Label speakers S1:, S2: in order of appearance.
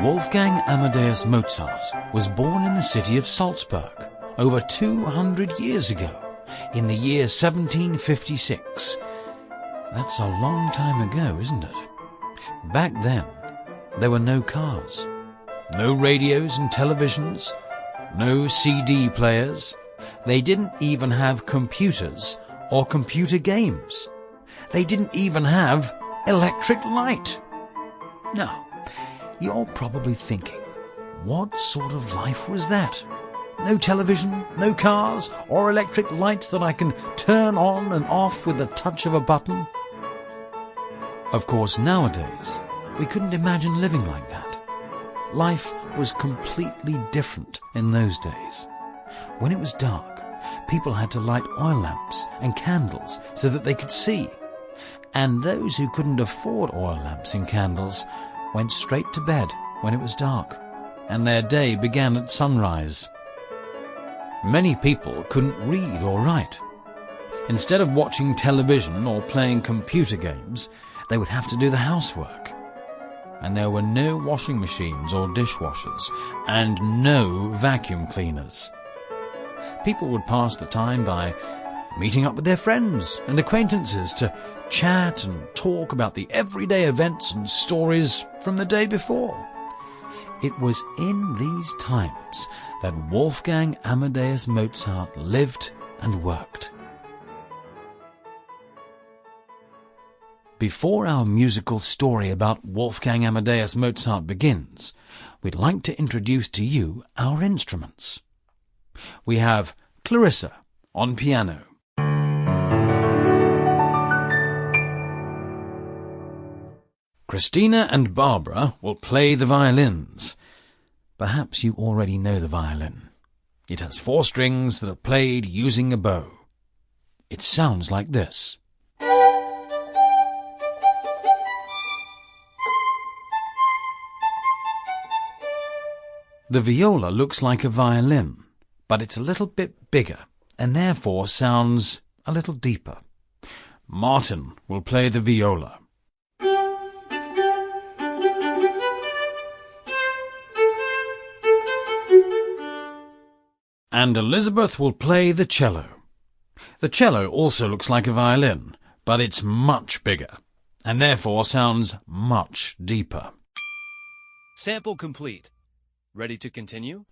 S1: Wolfgang Amadeus Mozart was born in the city of Salzburg over 200 years ago, in the year 1756. That's a long time ago, isn't it? Back then, there were no cars, no radios and televisions, no CD players. They didn't even have computers or computer games. They didn't even have electric light. Now, you're probably thinking, what sort of life was that? No television, no cars, or electric lights that I can turn on and off with the touch of a button? Of course, nowadays, we couldn't imagine living like that. Life was completely different in those days. When it was dark, people had to light oil lamps and candles so that they could see. And those who couldn't afford oil lamps and candles went straight to bed when it was dark, and their day began at sunrise. Many people couldn't read or write. Instead of watching television or playing computer games, they would have to do the housework. And there were no washing machines or dishwashers, and no vacuum cleaners. People would pass the time by meeting up with their friends and acquaintances to chat and talk about the everyday events and stories from the day before. It was in these times that Wolfgang Amadeus Mozart lived and worked. Before our musical story about Wolfgang Amadeus Mozart begins, we'd like to introduce to you our instruments. We have Clarissa on piano, Christina and Barbara will play the violins. Perhaps you already know the violin. It has 4 strings that are played using a bow. It sounds like this. The viola looks like a violin, but it's a little bit bigger and therefore sounds a little deeper. Martin will play the viola. And Elizabeth will play the cello. The cello also looks like a violin, but it's much bigger, and therefore sounds much deeper.
S2: Sample complete. Ready to continue?